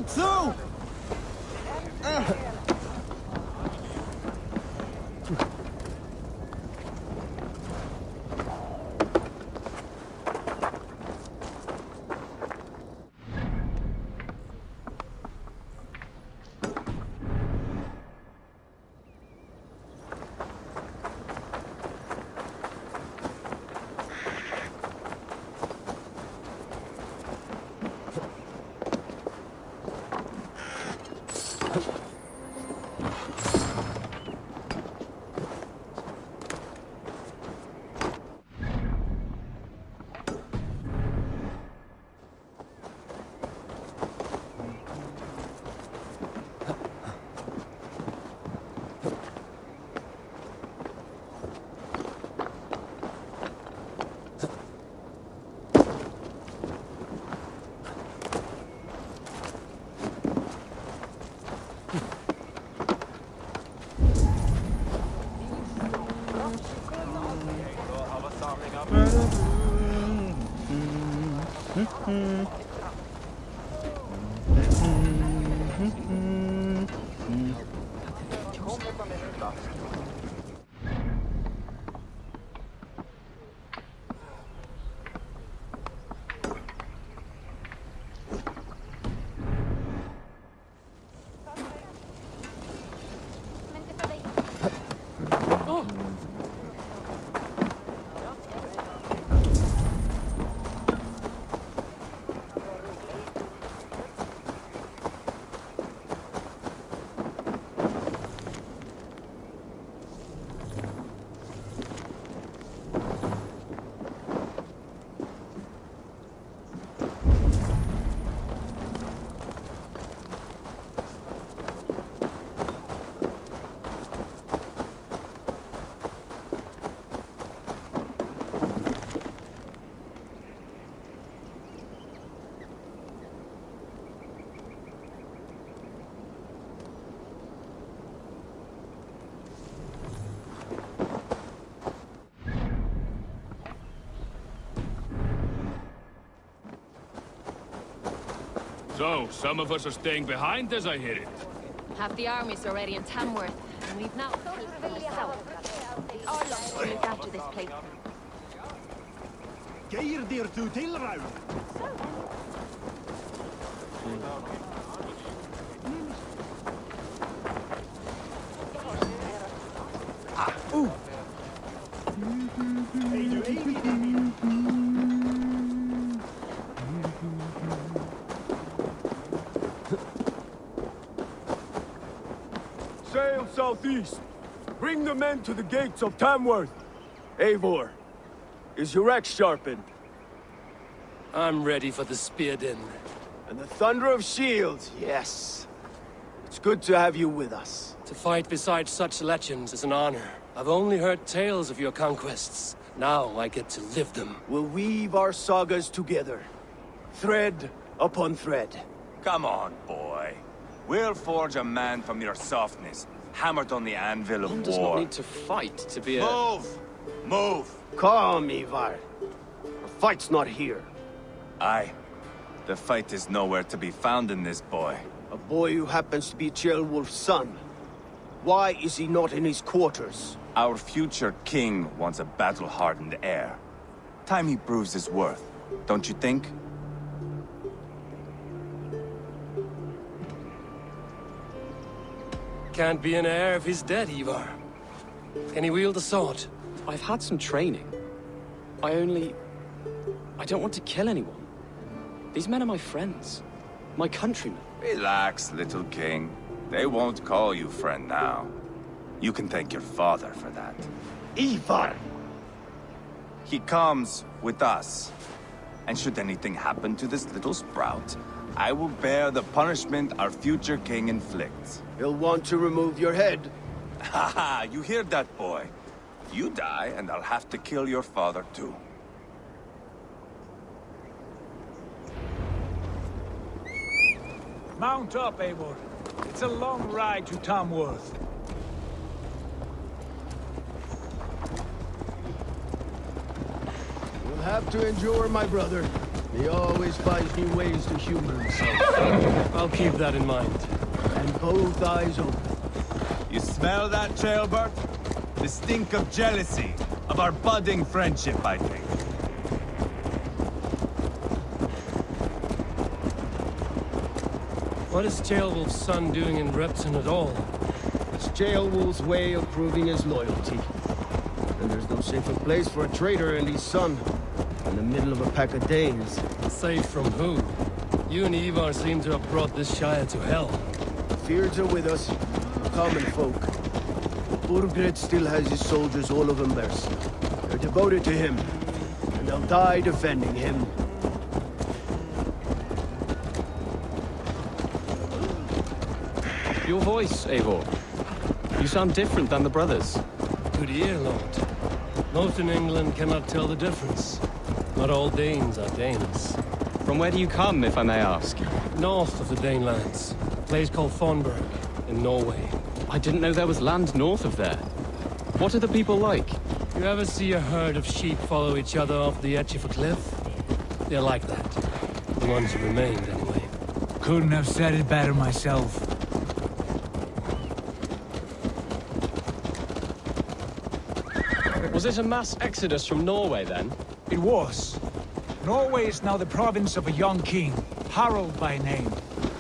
too! So, some of us are staying behind as I hear it. Half the army's already in Tamworth, and we've now come from the south. Our lot to look after this place. Geir dir to tilraun. Sail southeast. Bring the men to the gates of Tamworth. Eivor, is your axe sharpened? I'm ready for the spear din. And the thunder of shields, yes. It's good to have you with us. To fight beside such legends is an honor. I've only heard tales of your conquests. Now I get to live them. We'll weave our sagas together. Thread upon thread. Come on, boy. We'll forge a man from your softness, hammered on the anvil of One war. does not need to fight to be a... Move! Move! Calm, Eivor. The fight's not here. Aye. The fight is nowhere to be found in this boy. A boy who happens to be Ceolwulf's son. Why is he not in his quarters? Our future king wants a battle-hardened heir. Time he proves his worth, don't you think? Can't be an heir if he's dead, Eivor. Can he wield a sword? I've had some training. I don't want to kill anyone. These men are my friends. My countrymen. Relax, little king. They won't call you friend now. You can thank your father for that. Eivor! He comes with us. And should anything happen to this little sprout, I will bear the punishment our future king inflicts. He'll want to remove your head. Haha, you hear that, boy? You die, and I'll have to kill your father, too. Mount up, Eivor. It's a long ride to Tamworth. You'll have to endure, my brother. He always finds new ways to humor himself. I'll keep that in mind. And both eyes open. You smell that, jailbird? The stink of jealousy, of our budding friendship, I think. What is Ceolwulf's son doing in Repton at all? It's Ceolwulf's way of proving his loyalty. And there's no safer place for a traitor and his son in the middle of a pack of Danes. Safe from who? You and Eivor seem to have brought this Shire to hell. The Feards are with us, common folk. Burgred still has his soldiers all over Mercia. They're devoted to him, and they'll die defending him. Your voice, Eivor. You sound different than the brothers. Good ear, Lord. Most in England cannot tell the difference. Not all Danes are Danes. From where do you come, if I may ask? North of the Danelands. A place called Thornburg, in Norway. I didn't know there was land north of there. What are the people like? You ever see a herd of sheep follow each other off the edge of a cliff? They're like that. The ones who remained, anyway. Couldn't have said it better myself. Was it a mass exodus from Norway, then? It was. Norway is now the province of a young king, Harald by name.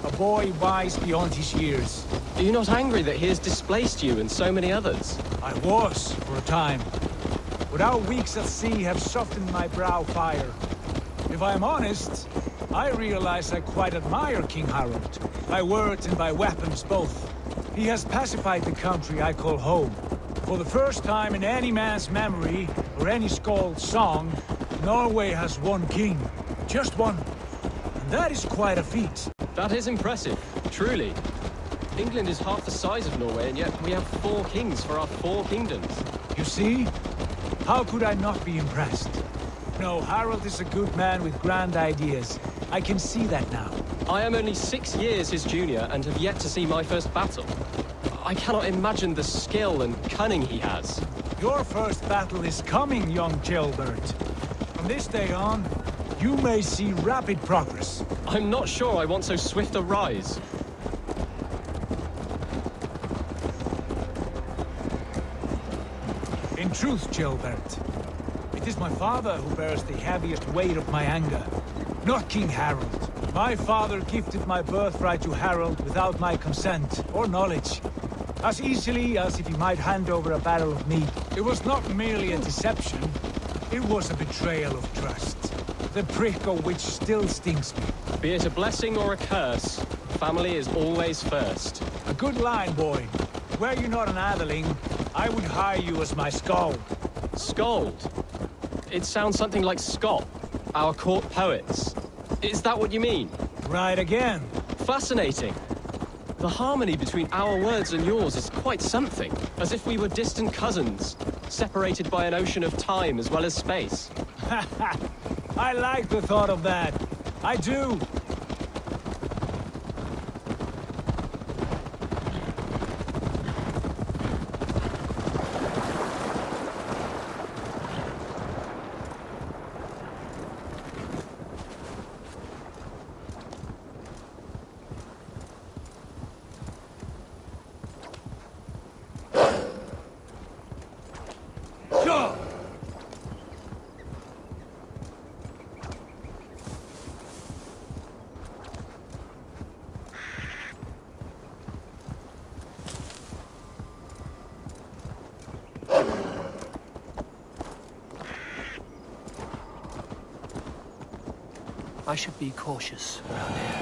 A boy wise beyond his years. Are you not angry that he has displaced you and so many others? I was, for a time. But our weeks at sea have softened my brow fire. If I'm honest, I realize I quite admire King Harald. By words and by weapons both. He has pacified the country I call home. For the first time in any man's memory, or any skald's song, Norway has one king. Just one. And that is quite a feat. That is impressive, truly. England is half the size of Norway, and yet we have 4 kings for our 4 kingdoms. You see? How could I not be impressed? No, Harald is a good man with grand ideas. I can see that now. I am only 6 years his junior and have yet to see my first battle. I cannot imagine the skill and cunning he has. Your first battle is coming, young jailbird. From this day on, you may see rapid progress. I'm not sure I want so swift a rise. In truth, Jailbert, it is my father who bears the heaviest weight of my anger, not King Harald. My father gifted my birthright to Harald without my consent or knowledge. As easily as if he might hand over a barrel of meat. It was not merely a deception, it was a betrayal of trust. The prick of which still stings me. Be it a blessing or a curse, family is always first. A good line, boy. Were you not an atheling, I would hire you as my skald. Skald? It sounds something like Scott, our court poets. Is that what you mean? Right again. Fascinating. The harmony between our words and yours is quite something. As if we were distant cousins, separated by an ocean of time as well as space. I like the thought of that. I do. I should be cautious around here.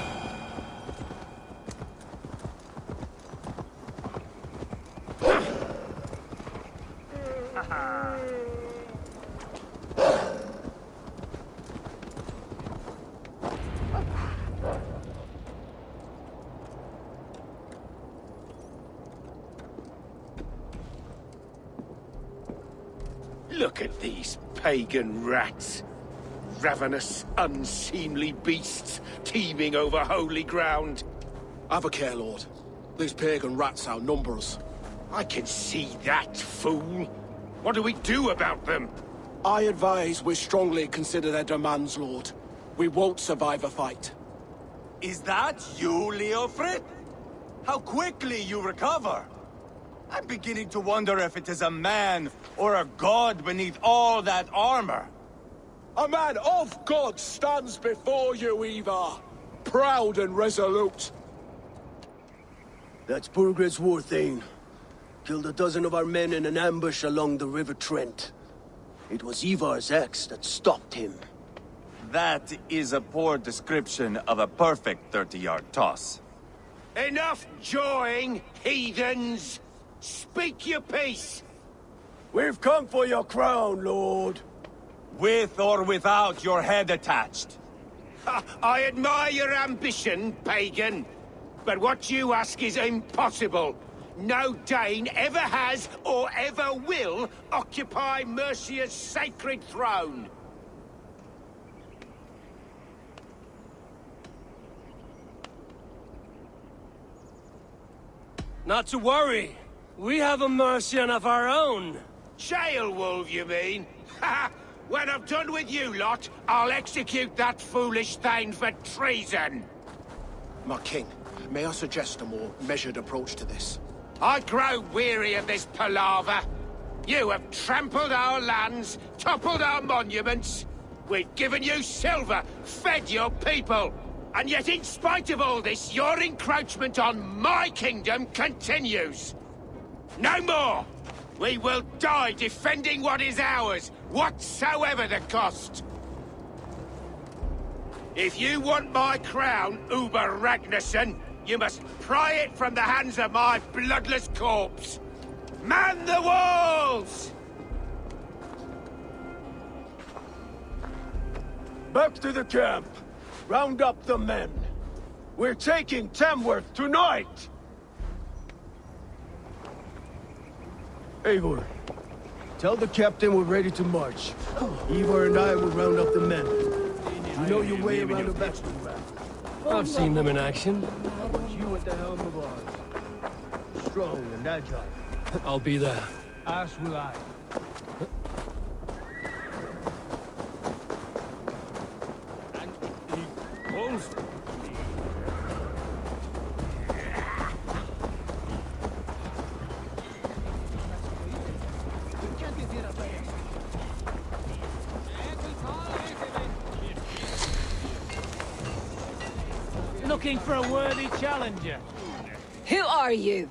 Look at these pagan rats. Ravenous, unseemly beasts teeming over holy ground. Have a care, Lord. These pagan rats outnumber us. I can see that, fool. What do we do about them? I advise we strongly consider their demands, Lord. We won't survive a fight. Is that you, Aelfred? How quickly you recover! I'm beginning to wonder if it is a man or a god beneath all that armor. A man of God stands before you, Eivor. Proud and resolute. That's Burgred's war thane. Killed a dozen of our men in an ambush along the River Trent. It was Eivor's axe that stopped him. That is a poor description of a perfect 30-yard toss. Enough jawing, heathens! Speak your piece! We've come for your crown, Lord. With or without your head attached. Ha, I admire your ambition, pagan. But what you ask is impossible. No Dane ever has or ever will occupy Mercia's sacred throne. Not to worry. We have a Mercian of our own. Jailwolf, you mean? Ha! When I'm done with you lot, I'll execute that foolish thing for treason. My king, may I suggest a more measured approach to this? I grow weary of this palaver. You have trampled our lands, toppled our monuments. We've given you silver, fed your people. And yet in spite of all this, your encroachment on my kingdom continues. No more! We will die defending what is ours, whatsoever the cost. If you want my crown, Uber Ragnarsson, you must pry it from the hands of my bloodless corpse. Man the walls! Back to the camp. Round up the men. We're taking Tamworth tonight! Eivor, tell the captain we're ready to march. Eivor and I will round up the men. You know your way around a battle ground. I've seen them in action. You at the helm of ours. Strong and agile. I'll be there. As will I. Looking for a worthy challenger. Who are you?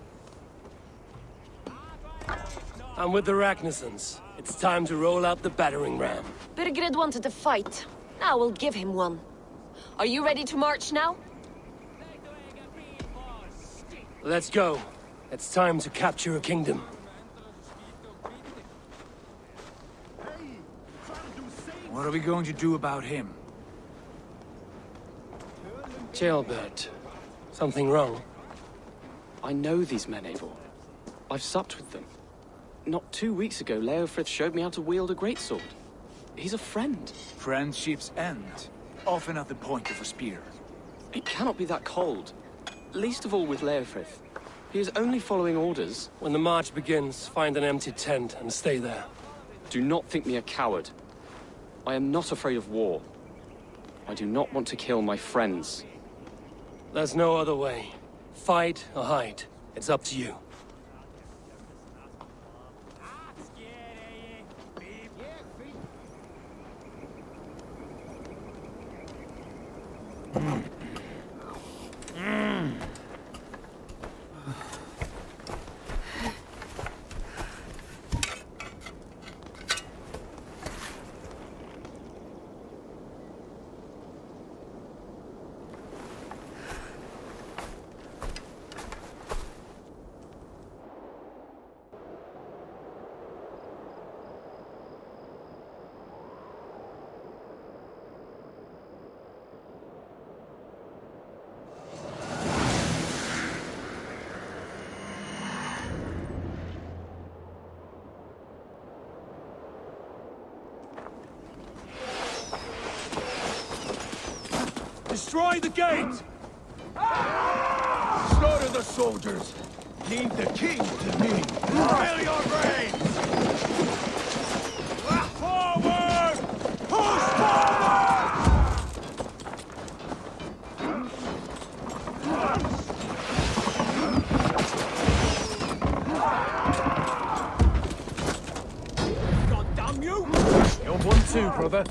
I'm with the Ragnarsons. It's time to roll out the battering ram. Burgred wanted to fight. Now we'll give him one. Are you ready to march now? Let's go. It's time to capture a kingdom. What are we going to do about him? Jailbird. Something wrong? I know these men, Eivor. I've supped with them. Not 2 weeks ago, Leofrith showed me how to wield a greatsword. He's a friend. Friendships end, often at the point of a spear. It cannot be that cold. Least of all with Leofrith. He is only following orders. When the march begins, find an empty tent and stay there. Do not think me a coward. I am not afraid of war. I do not want to kill my friends. There's no other way. Fight or hide. It's up to you. Destroy the gate! Slaughter the soldiers! Leave the king to me! Fill your brains! Forward! Push forward! too, brother.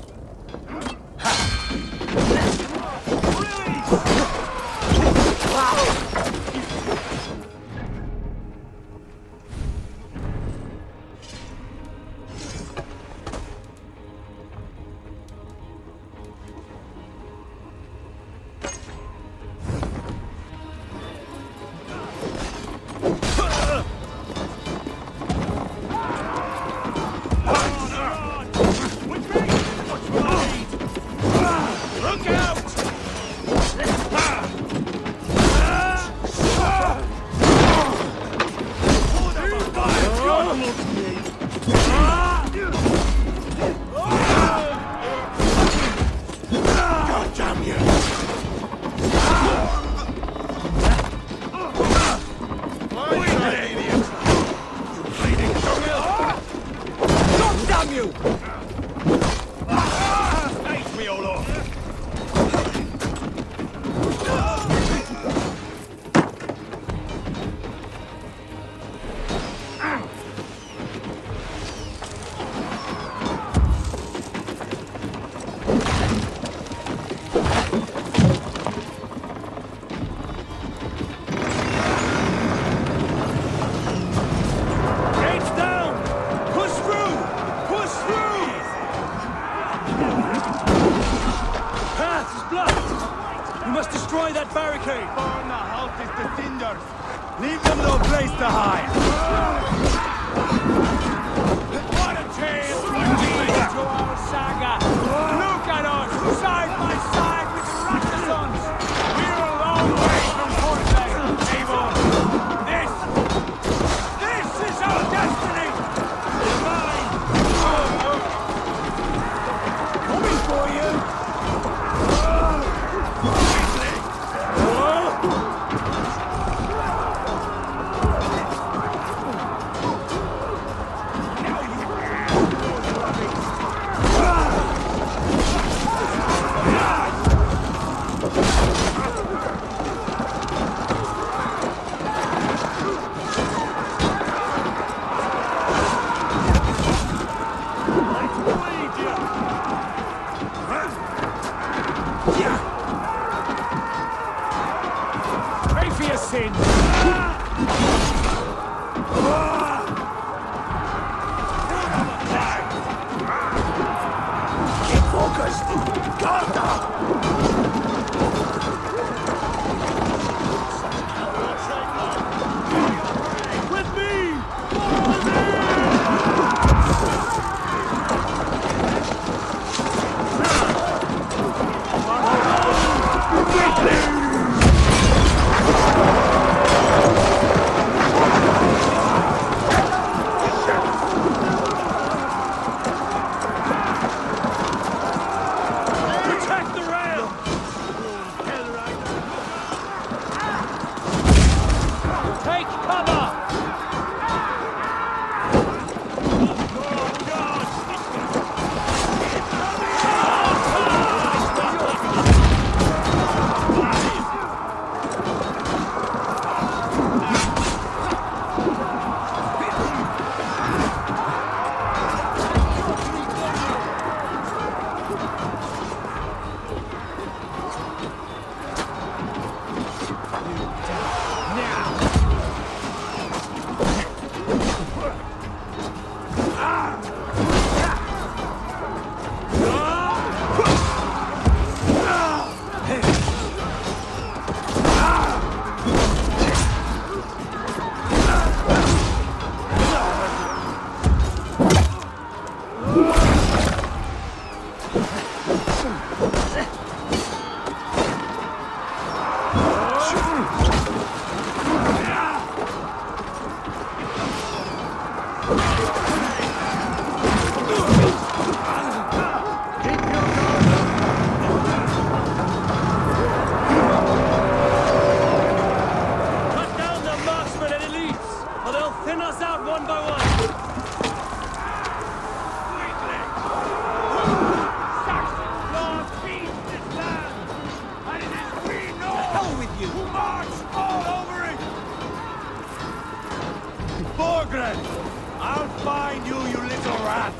I'll find you, you little rat!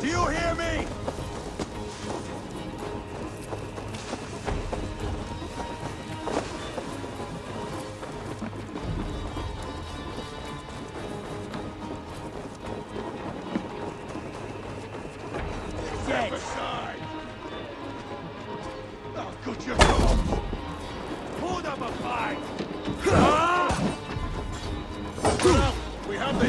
Do you hear me? We have this!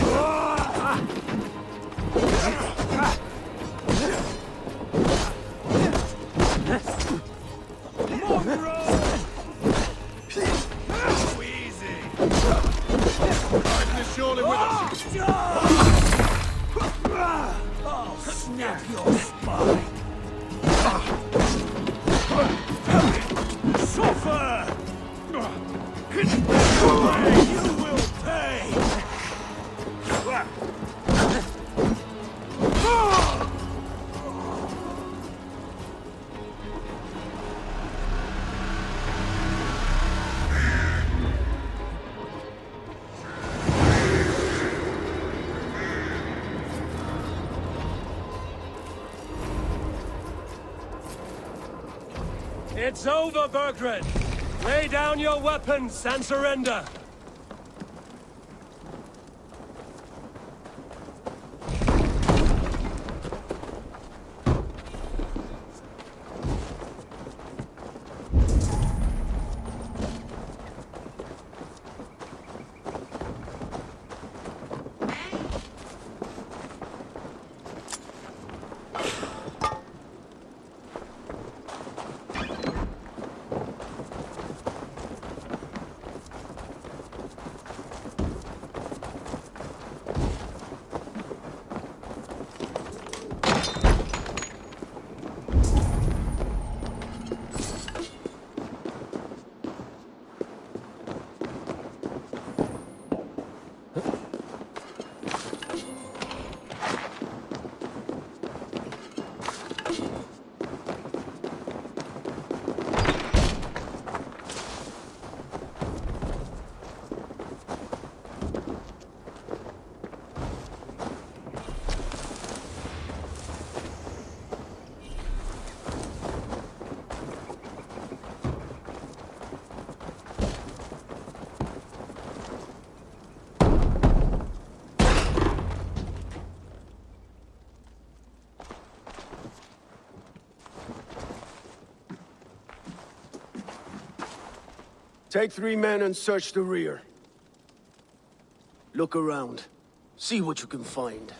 Surely with us! I'll snap your spine! Suffer! You will pay! It's over, Burgred! Lay down your weapons and surrender! Take 3 men and search the rear. Look around. See what you can find.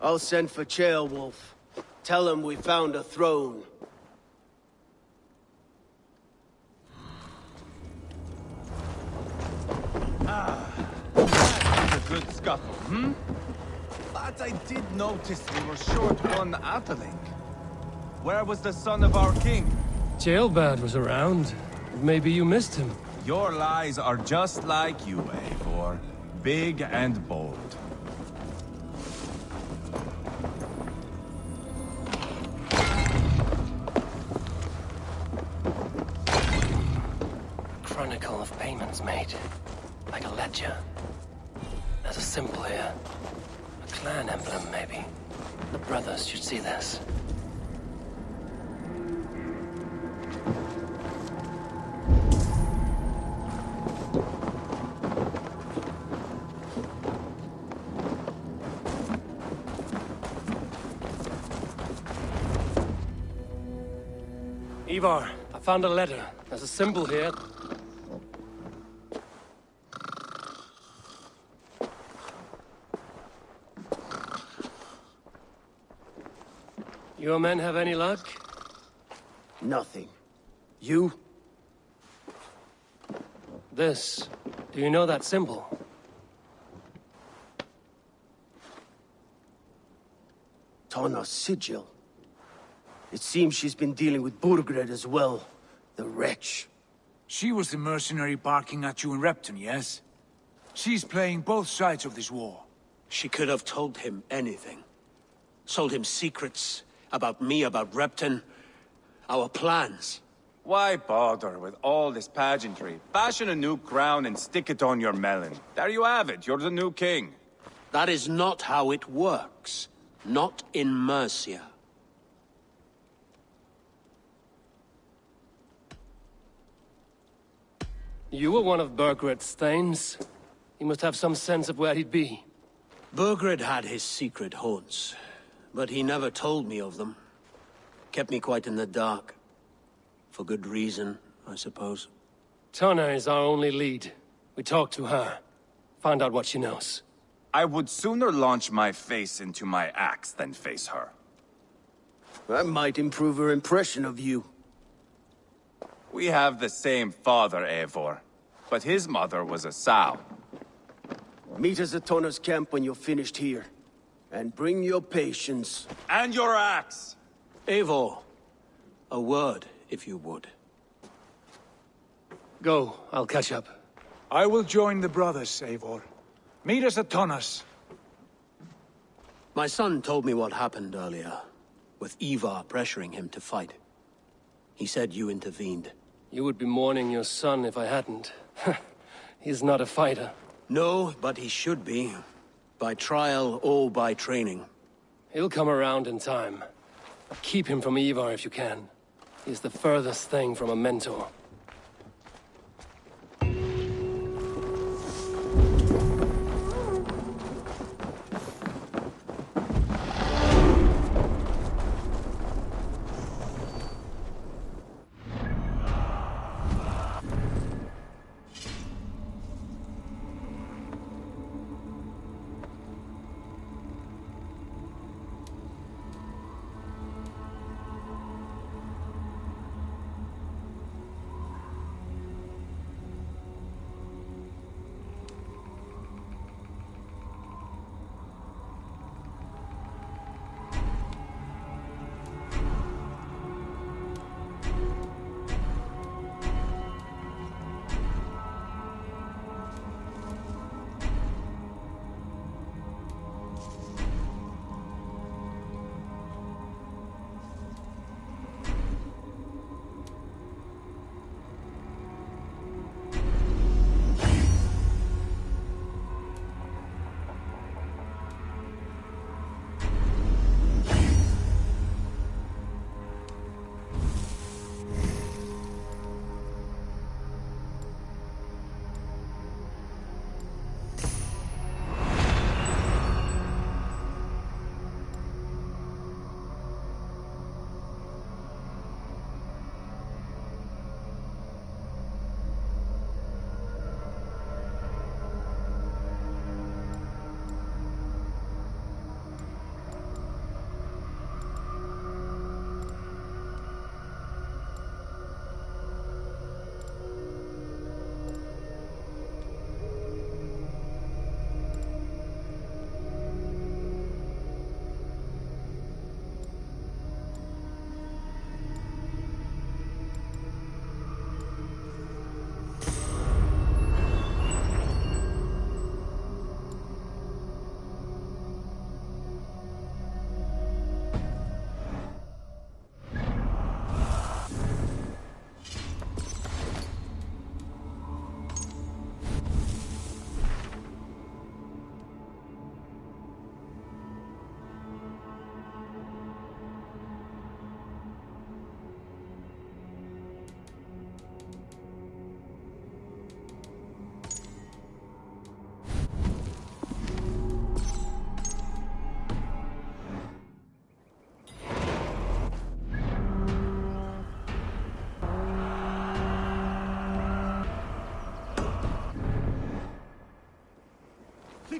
I'll send for Ceolwulf. Tell him we found a throne. That's a good scuffle, hmm? But I did notice we were short one Atheling. Where was the son of our king? Ceolbad was around. Maybe you missed him. Your lies are just like you, Eivor. Big and bold. Chronicle of payments made. Like a ledger. There's a symbol here. A clan emblem, maybe. The brothers should see this. Eivor, I found a letter. There's a symbol here. Your men have any luck? Nothing. You? This. Do you know that symbol? Tana's sigil. It seems she's been dealing with Burgred as well. The wretch. She was the mercenary barking at you in Repton, yes? She's playing both sides of this war. She could have told him anything. Sold him secrets about me, about Repton, our plans. Why bother with all this pageantry? Fashion a new crown and stick it on your melon. There you have it, you're the new king. That is not how it works. Not in Mercia. You were one of Burgred's thanes. He must have some sense of where he'd be. Burgred had his secret haunts, but he never told me of them. Kept me quite in the dark. For good reason, I suppose. Tonna is our only lead. We talk to her. Find out what she knows. I would sooner launch my face into my axe than face her. That might improve her impression of you. We have the same father, Eivor, but his mother was a sow. Meet us at Tonna's camp when you're finished here. And bring your patience. And your axe! Eivor, a word, if you would. Go, I'll catch up. I will join the brothers, Eivor. Meet us at Tonna's. My son told me what happened earlier, with Eivor pressuring him to fight. He said you intervened. You would be mourning your son if I hadn't. He's not a fighter. No, but he should be. By trial or by training. He'll come around in time. Keep him from Eivor if you can. He's the furthest thing from a mentor.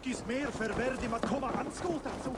Is meer verwerdi mat komma anskota så.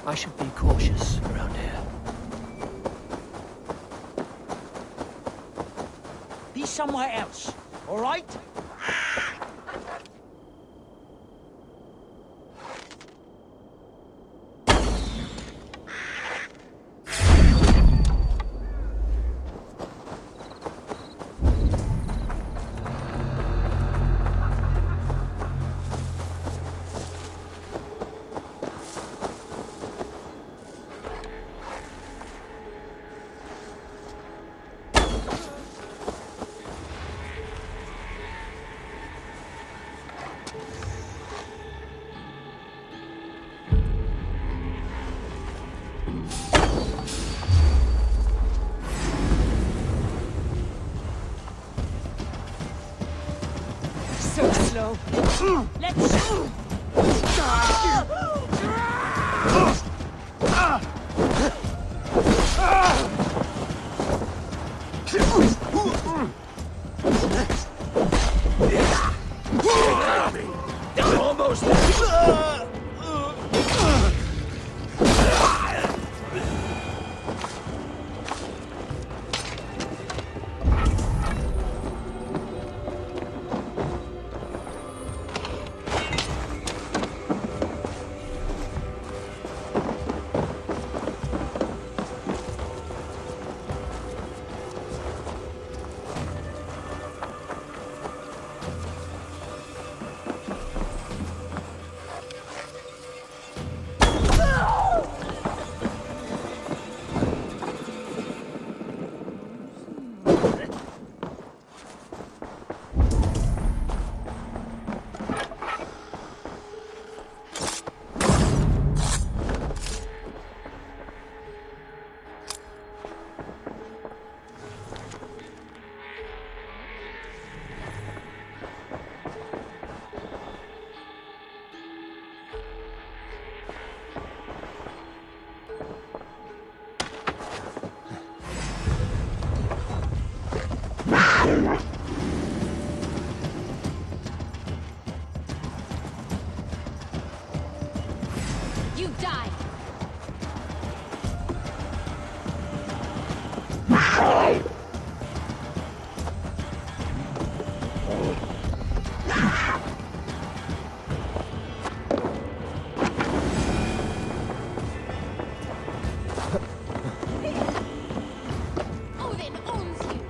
I should be cautious around here. Be somewhere else, all right? So slow. Let's... Almost. You die! Odin owns you!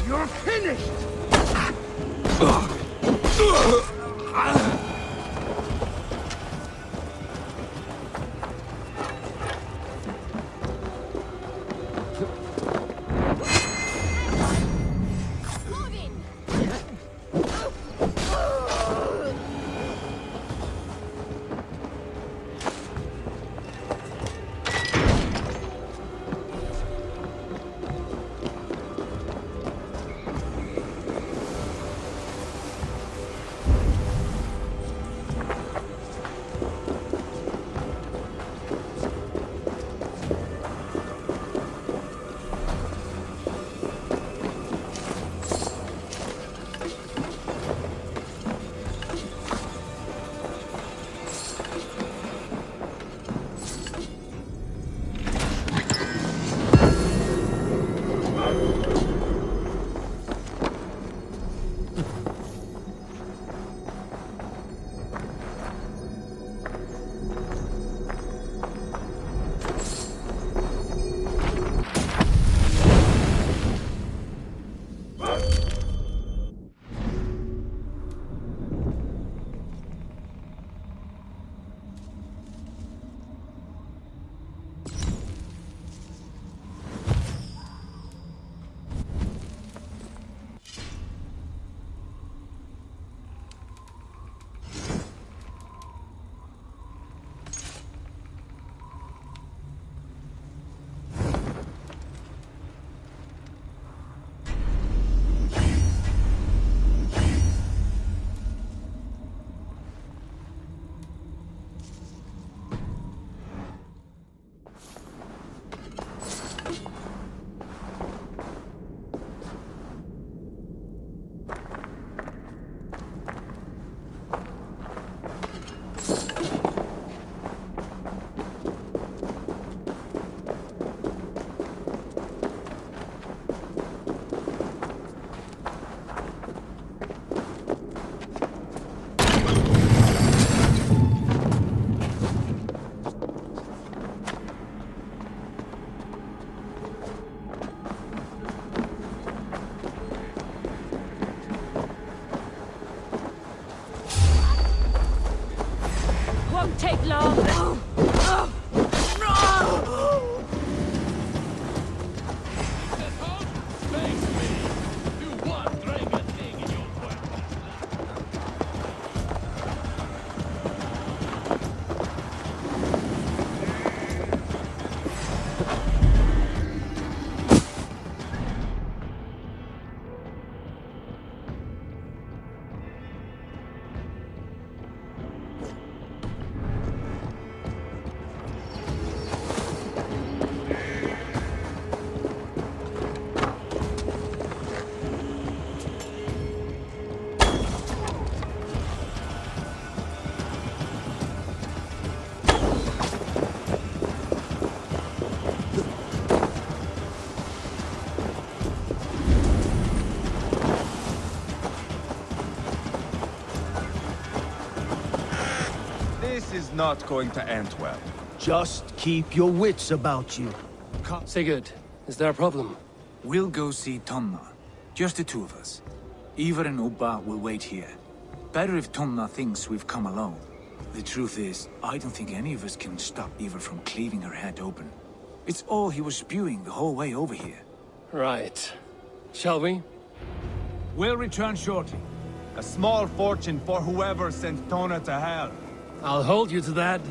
You're finished! not going to end well. Just keep your wits about you. Sigurd, is there a problem? We'll go see Tonna. Just the two of us. Eivor and Ubba will wait here. Better if Tonna thinks we've come alone. The truth is, I don't think any of us can stop Eivor from cleaving her head open. It's all he was spewing the whole way over here. Right. Shall we? We'll return shortly. A small fortune for whoever sent Tona to hell. I'll hold you to that.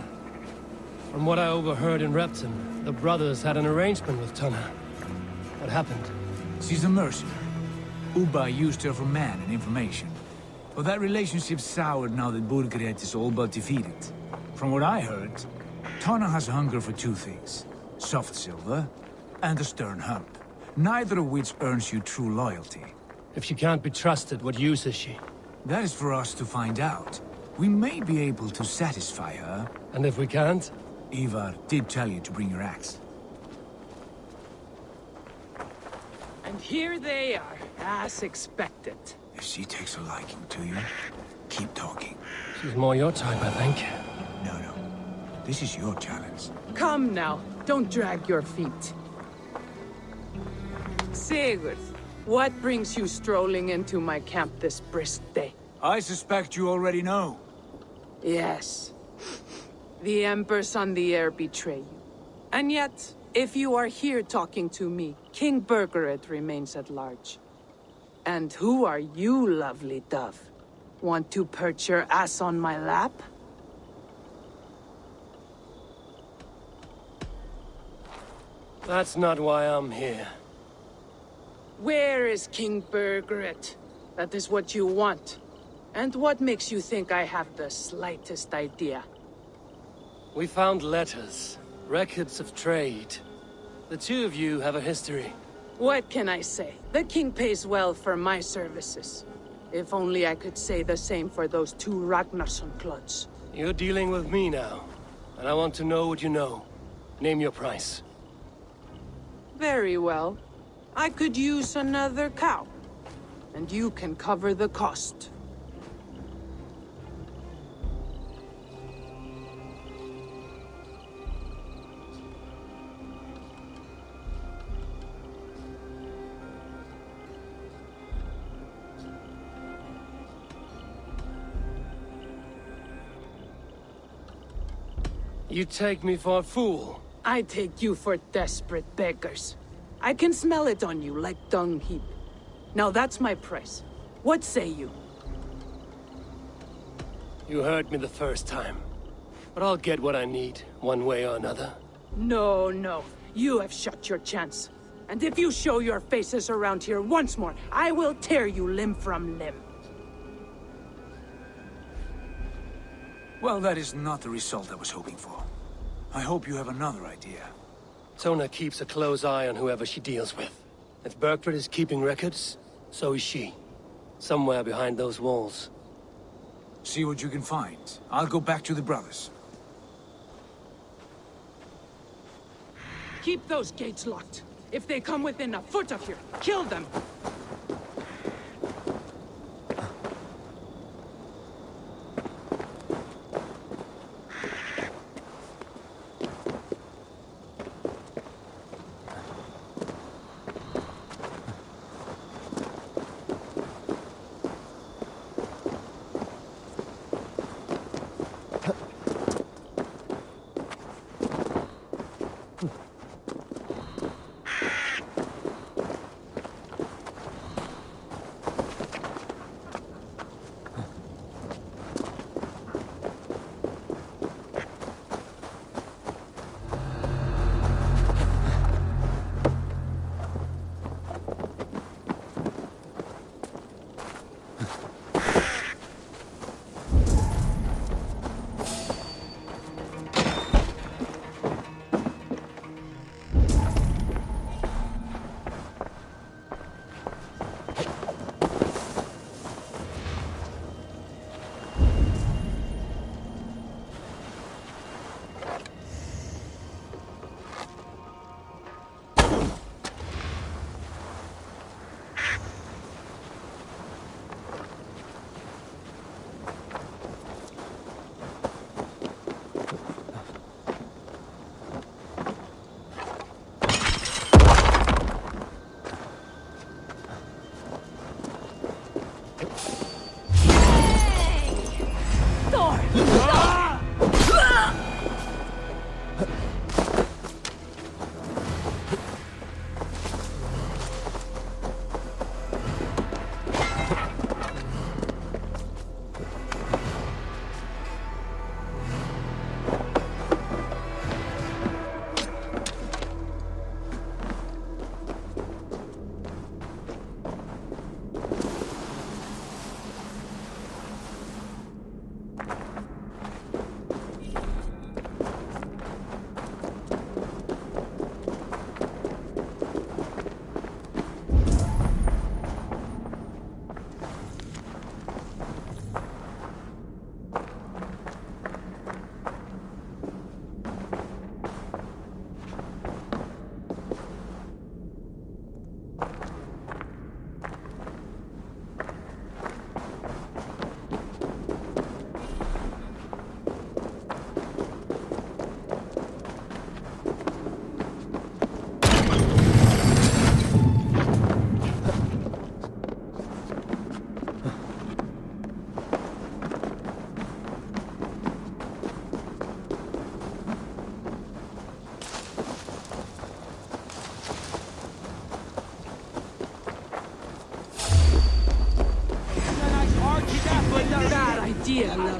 From what I overheard in Repton, the brothers had an arrangement with Tonna. What happened? She's a mercenary. Ubba used her for man and information. But that relationship soured now that Burgred is all but defeated. From what I heard, Tonna has a hunger for two things. Soft silver and a stern hump. Neither of which earns you true loyalty. If she can't be trusted, what use is she? That is for us to find out. We may be able to satisfy her. And if we can't? Eivor did tell you to bring your axe. And here they are, as expected. If she takes a liking to you, keep talking. She's more your type, I think. No. This is your challenge. Come now, don't drag your feet. Sigurd, what brings you strolling into my camp this brisk day? I suspect you already know. Yes. The Embers on the air betray you. And yet, if you are here talking to me, King Burgred remains at large. And who are you, lovely dove? Want to perch your ass on my lap? That's not why I'm here. Where is King Burgred? That is what you want. And what makes you think I have the slightest idea? We found letters, records of trade. The two of you have a history. What can I say? The king pays well for my services. If only I could say the same for those two Ragnarsson clods. You're dealing with me now, and I want to know what you know. Name your price. Very well. I could use another cow. And you can cover the cost. You take me for a fool. I take you for desperate beggars. I can smell it on you like dung heap. Now that's my price. What say you? You heard me the first time. But I'll get what I need, one way or another. No. You have shot your chance. And if you show your faces around here once more, I will tear you limb from limb. Well, that is not the result I was hoping for. I hope you have another idea. Tona keeps a close eye on whoever she deals with. If Burgred is keeping records, so is she. Somewhere behind those walls. See what you can find. I'll go back to the brothers. Keep those gates locked. If they come within a foot of here, kill them!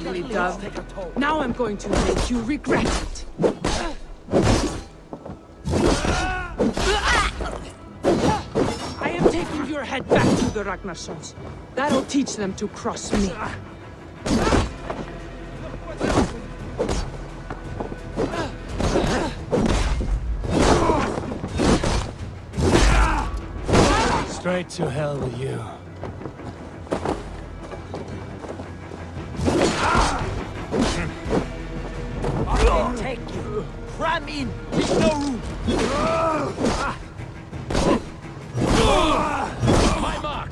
ugly dove. Now I'm going to make you regret it. I am taking your head back to the Ragnarsons. That'll teach them to cross me. Straight to hell with you. I'll take you. Cram in. There's no room. My mark!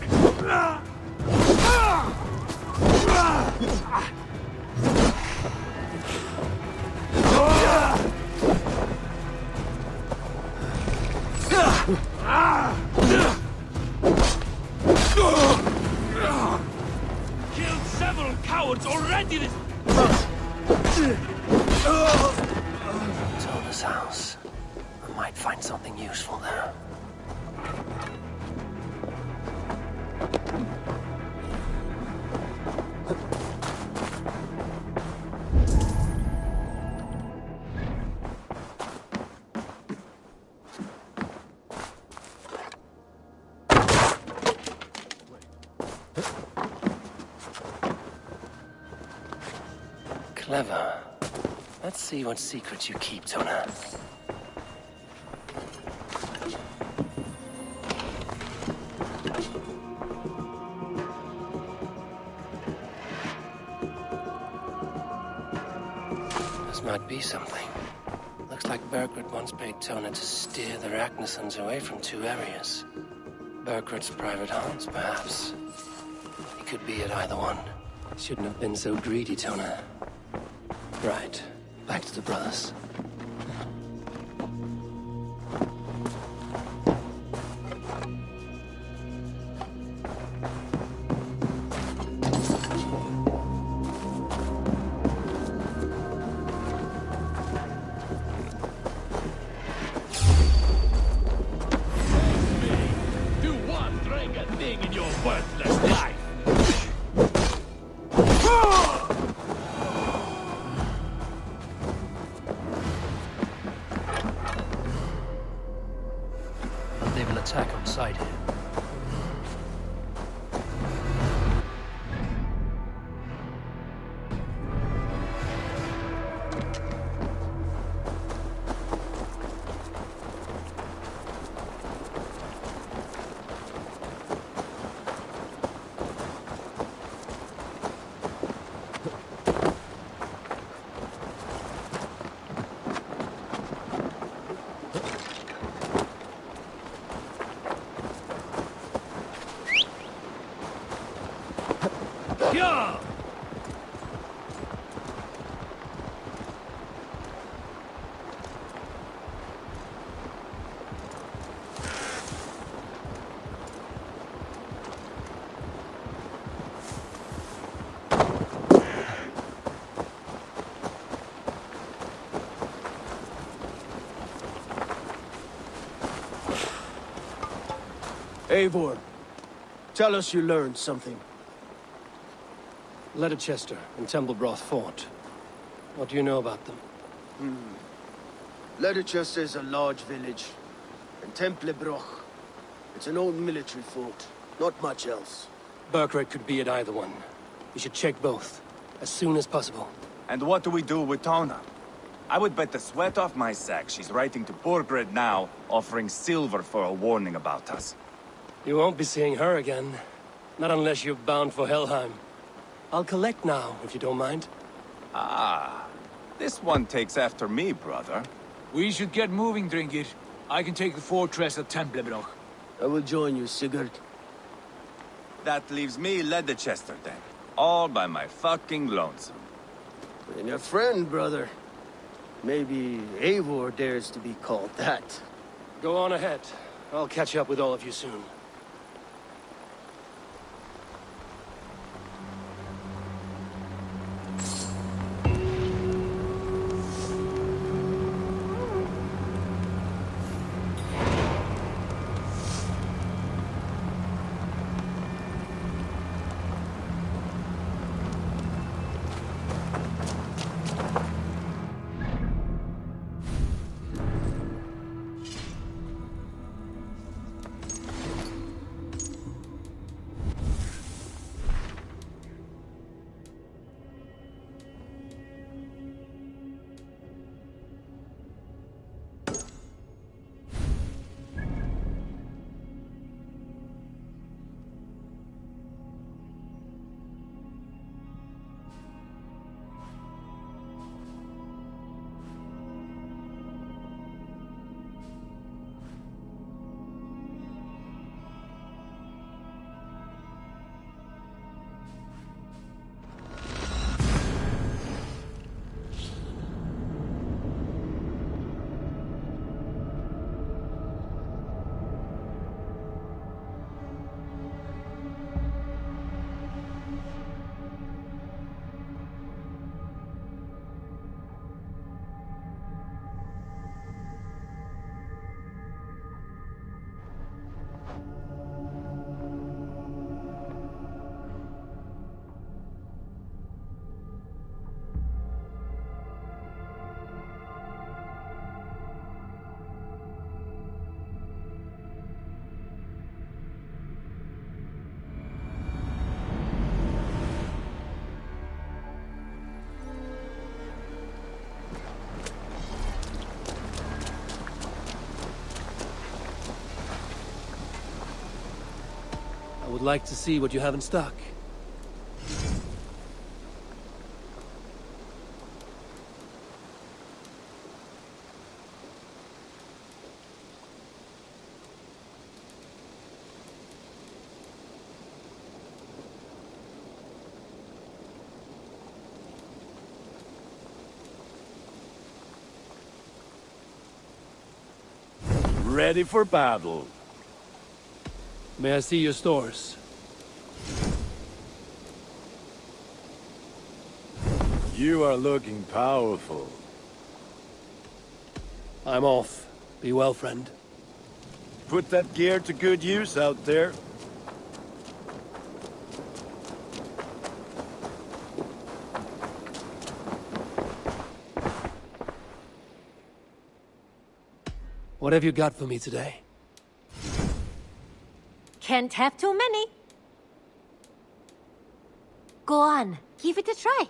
Killed several cowards already this... Tona's house. I might find something useful there. Clever. Let's see what secrets you keep, Tona. This might be something. Looks like Burgred once paid Tona to steer the Ragnarsons away from 2 areas. Burgred's private haunts, perhaps. He could be at either one. Shouldn't have been so greedy, Tona. Right. Back to the brothers. Do one drink a thing in your worthless life! They will attack on sight here. Yeah! Eivor, tell us you learned something. Leicester and Templebroth fought. What do you know about them? Leicester is a large village, and Templebroch, it's an old military fort. Not much else. Burgred could be at either one. You should check both, as soon as possible. And what do we do with Tona? I would bet the sweat off my sack she's writing to Burgred now, offering silver for a warning about us. You won't be seeing her again. Not unless you're bound for Helheim. I'll collect now, if you don't mind. Ah, this one takes after me, brother. We should get moving, Dringir. I can take the fortress of Templebroch. I will join you, Sigurd. That leaves me Leicester then. All by my fucking lonesome. And your friend, brother. Maybe Eivor dares to be called that. Go on ahead. I'll catch up with all of you soon. I would like to see what you have in stock. Ready for battle. May I see your stores? You are looking powerful. I'm off. Be well, friend. Put that gear to good use out there. What have you got for me today? Can't have too many. Go on, give it a try.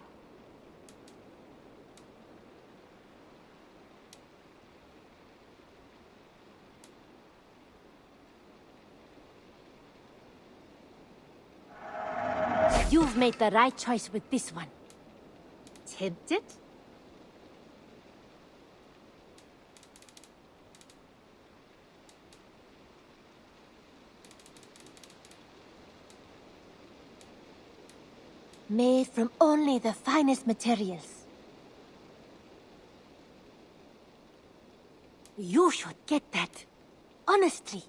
You've made the right choice with this one. Tempted? Made from only the finest materials. You should get that. Honestly.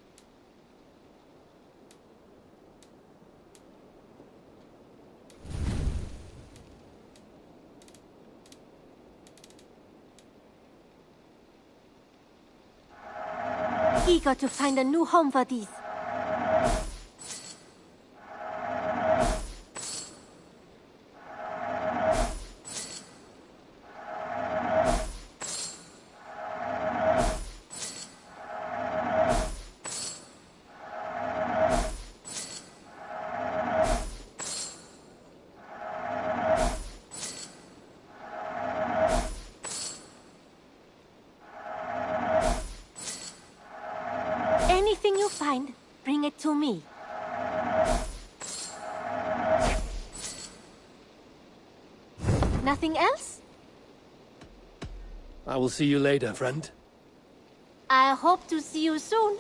Eager to find a new home for these. Anything you find, bring it to me. Nothing else? I will see you later, friend. I hope to see you soon.